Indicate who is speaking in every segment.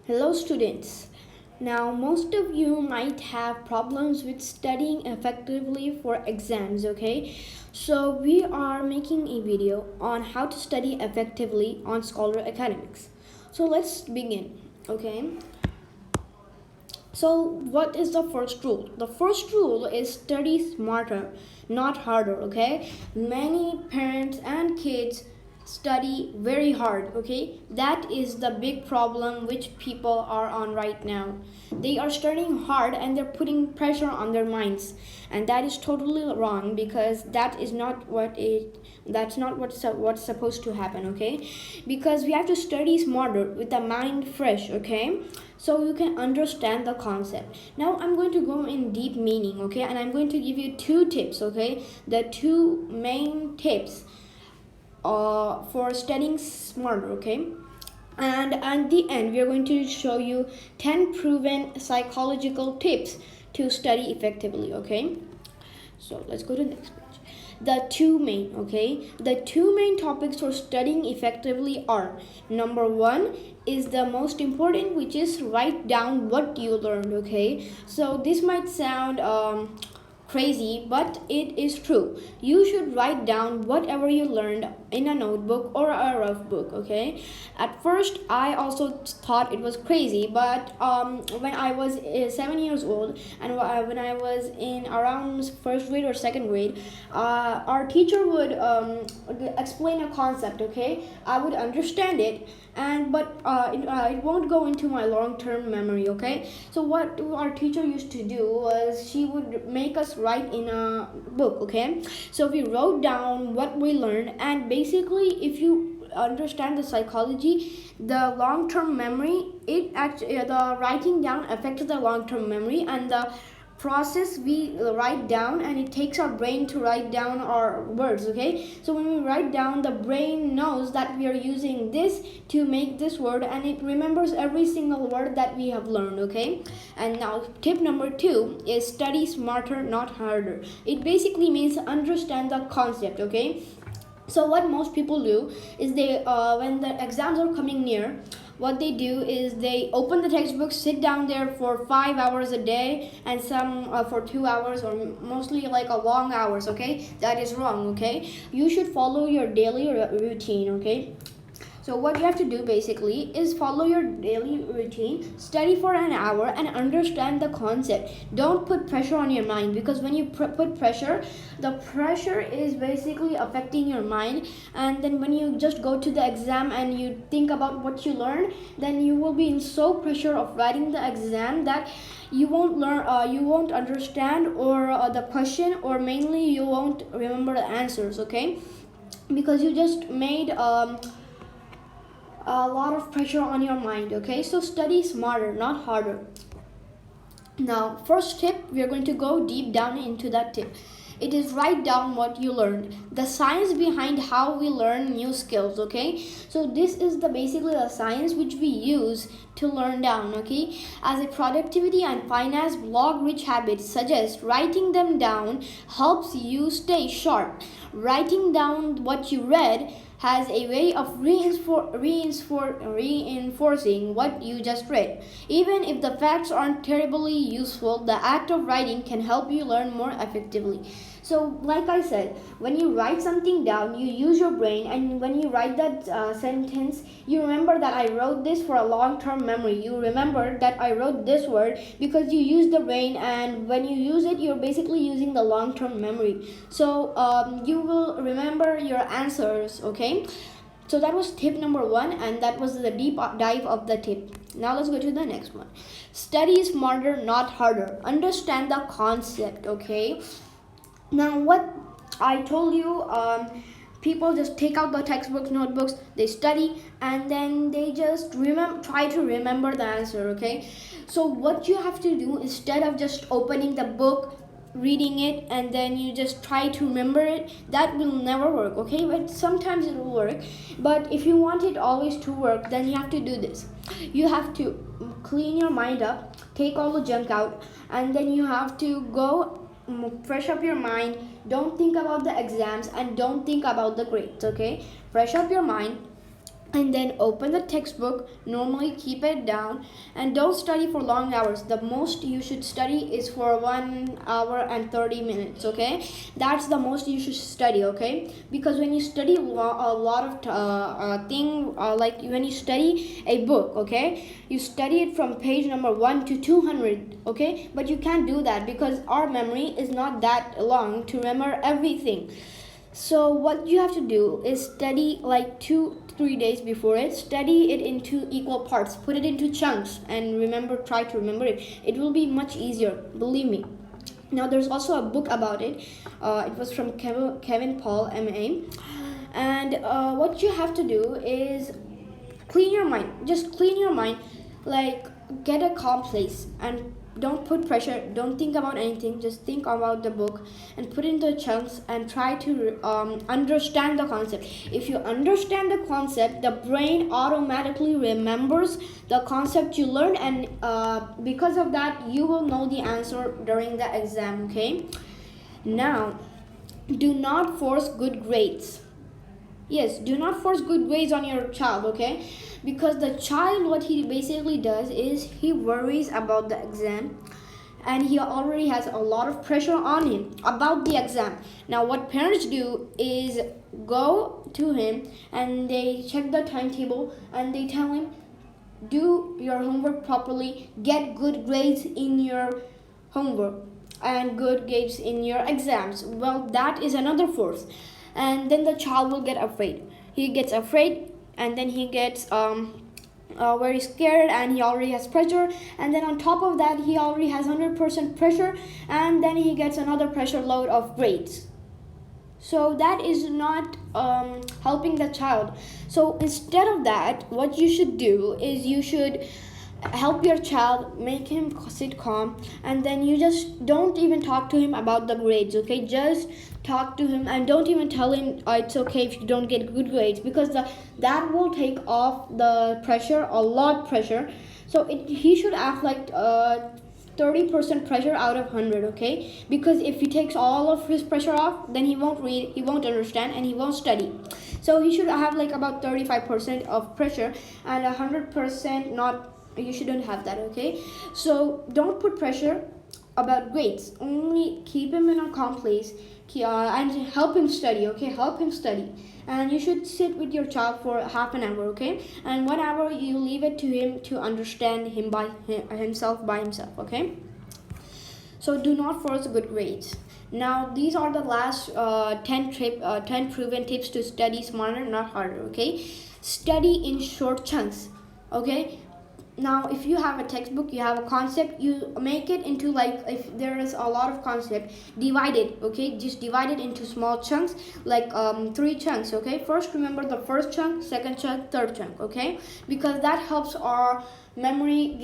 Speaker 1: Hello students. Now most of you might have problems with studying effectively for exams, okay? So we are making a video on how to study effectively on Scholar Academics. So let's begin, okay? So what is the first rule? The first rule is study smarter, not harder, okay? Many parents and kids study very hard, okay? That is the big problem which people are on right now. They are studying hard and they're putting pressure on their minds, and that is totally wrong because that's not what's supposed to happen, okay? Because we have to study smarter with the mind fresh, okay? So you can understand the concept. Now I'm going to go in deep meaning, okay? And I'm going to give you two tips, okay? The two main tips for studying smarter, okay? And at the end, we are going to show you 10 proven psychological tips to study effectively, okay? So let's go to the next page. The two main topics for studying effectively are: number one is the most important, which is write down what you learned, okay? So this might sound crazy, but it is true. You should write down whatever you learned in a notebook or a rough book, okay? At first, I also thought it was crazy, but when I was 7 years old and when I was in around first grade or second grade, our teacher would explain a concept, okay? I would understand it, it won't go into my long-term memory, okay? So what our teacher used to do was she would make us write in a book, okay? So we wrote down what we learned, and basically if you understand the psychology, the long-term memory, the writing down affects the long-term memory, and the process we write down, and it takes our brain to write down our words, okay? So when we write down, the brain knows that we are using this to make this word, and it remembers every single word that we have learned, okay? And now tip number two is study smarter, not harder. It basically means understand the concept, okay? So what most people do is they when the exams are coming near, what they do is they open the textbook, sit down there for 5 hours a day, and some for 2 hours, or mostly like a long hours, okay? That is wrong, okay? You should follow your daily routine, okay? So what you have to do basically is follow your daily routine, study for an hour, and understand the concept. Don't put pressure on your mind, because when you put pressure, the pressure is basically affecting your mind, and then when you just go to the exam and you think about what you learned, then you will be in so pressure of writing the exam that you won't learn, you won't understand or the question, or mainly you won't remember the answers, okay? Because you just made a lot of pressure on your mind, okay? So study smarter, not harder. Now, first tip, we are going to go deep down into that tip. It is write down what you learned, the science behind how we learn new skills, okay? So this is basically the science which we use to learn down, okay? As a productivity and finance blog, Rich Habits suggests writing them down helps you stay sharp. Writing down what you read has a way of reinforcing what you just read. Even if the facts aren't terribly useful, the act of writing can help you learn more effectively. So, like I said, when you write something down, you use your brain, and when you write that sentence, you remember that I wrote this for a long-term memory. You remember that I wrote this word because you use the brain, and when you use it, you're basically using the long-term memory. So you will remember your answers, okay? So that was tip number one, and that was the deep dive of the tip. Now let's go to the next one. Study smarter, not harder. Understand the concept, okay? Now, what I told you, people just take out the textbooks, notebooks, they study, and then they just try to remember the answer, okay? So what you have to do, instead of just opening the book, reading it, and then you just try to remember it, that will never work, okay? But sometimes it will work. But if you want it always to work, then you have to do this. You have to clean your mind up, take all the junk out, and then you have to go fresh up your mind. Don't think about the exams, and don't think about the grades, okay? Fresh up your mind, and then open the textbook. Normally keep it down and don't study for long hours. The most you should study is for 1 hour and 30 minutes. Okay, that's the most you should study. Okay, because when you study a lot of thing, like when you study a book, okay, you study it from page number 1 to 200. Okay, but you can't do that because our memory is not that long to remember everything. So what you have to do is study like 2-3 days before it. Study it into equal parts. Put it into chunks and try to remember it. It will be much easier, believe me. Now there's also a book about it. It was from Kevin Paul, MA. And what you have to do is clean your mind. Just clean your mind. Like get a calm place and don't put pressure, don't think about anything, just think about the book and put it into chunks and try to understand the concept. If you understand the concept, the brain automatically remembers the concept you learned, and because of that you will know the answer during the exam. Okay, now do not force good grades. Yes, do not force good grades on your child. Okay, because the child, what he basically does is he worries about the exam and he already has a lot of pressure on him about the exam. Now what parents do is go to him and they check the timetable and they tell him, do your homework properly, get good grades in your homework and good grades in your exams. Well, that is another force, and then the child will get afraid. He gets afraid and then he gets very scared and he already has pressure, and then on top of that he already has 100% pressure, and then he gets another pressure load of grades. So that is not helping the child. So instead of that, what you should do is you should help your child, make him sit calm, and then you just don't even talk to him about the grades. Okay, just talk to him and don't even tell him it's okay if you don't get good grades, because that will take off the pressure, a lot pressure. So he should act like 30% pressure out of 100. Okay, because if he takes all of his pressure off, then he won't read, he won't understand, and he won't study. So he should have like about 35% of pressure and 100% not. You shouldn't have that. Okay, so don't put pressure about grades, only keep him in a calm place and help him study. Okay, help him study, and you should sit with your child for half an hour. Okay, and 1 hour you leave it to him to understand himself by himself. Okay, so do not force good grades. Now these are the last 10 proven tips to study smarter, not harder. Okay, study in short chunks. Okay, now if you have a textbook, you have a concept, you make it into, like, if there is a lot of concept, divide it. Okay, just divide it into small chunks, like 3 chunks. Okay, first remember the first chunk, second chunk, third chunk. Okay, because that helps our memory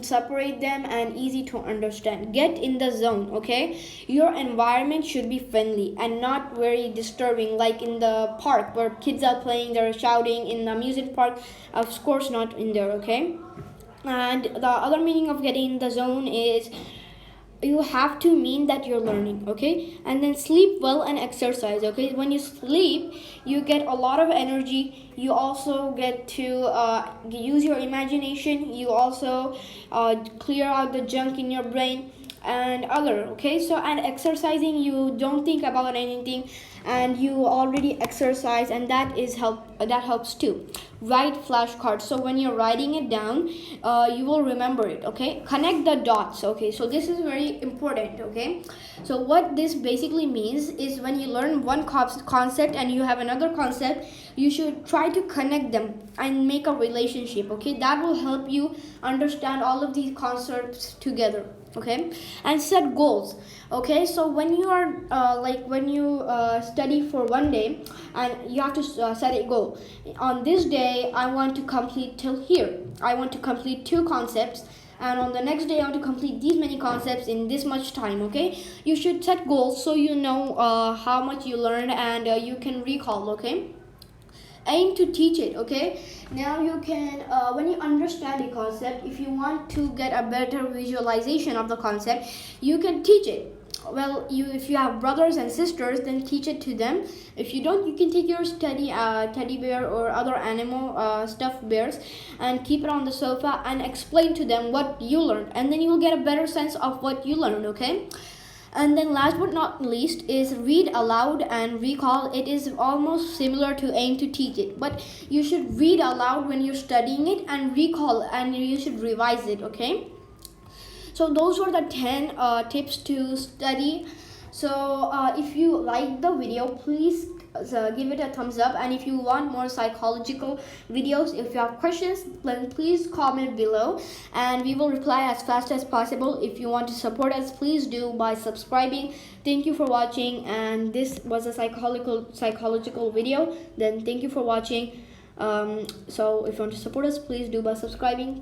Speaker 1: separate them and easy to understand. Get in the zone. Okay, your environment should be friendly and not very disturbing, like in the park where kids are playing, they're shouting. In the music park, of course not in there. Okay, and the other meaning of getting in the zone is you have to mean that you're learning. Okay, and then sleep well and exercise. Okay, when you sleep you get a lot of energy, you also get to use your imagination, you also clear out the junk in your brain and other. Okay, so and exercising, you don't think about anything and you already exercise, and that helps too. Write flashcards, so when you're writing it down you will remember it. Okay, connect the dots. Okay, so this is very important. Okay, so what this basically means is when you learn one concept and you have another concept, you should try to connect them and make a relationship. Okay, that will help you understand all of these concepts together. Okay, and set goals. Okay, so when you are study for one day and you have to set a goal. On this day I want to complete till here, I want to complete 2 concepts, and on the next day I want to complete these many concepts in this much time. Okay, you should set goals so you know how much you learned and you can recall. Okay, aim to teach it. Okay, now you can when you understand a concept, if you want to get a better visualization of the concept, you can teach it. well, if you have brothers and sisters, then teach it to them. If you don't, you can take your teddy bear or other animal stuffed bears and keep it on the sofa and explain to them what you learned, and then you will get a better sense of what you learned. Okay. And then last but not least is read aloud and recall. It is almost similar to aim to teach it, but you should read aloud when you're studying it and recall, and you should revise it. Okay. So those were the 10 tips to study. So if you like the video, please give it a thumbs up, and if you want more psychological videos, if you have questions, then please comment below and we will reply as fast as possible. If you want to support us, please do by subscribing. Thank you for watching, and this was a psychological video. Then thank you for watching. So if you want to support us, please do by subscribing.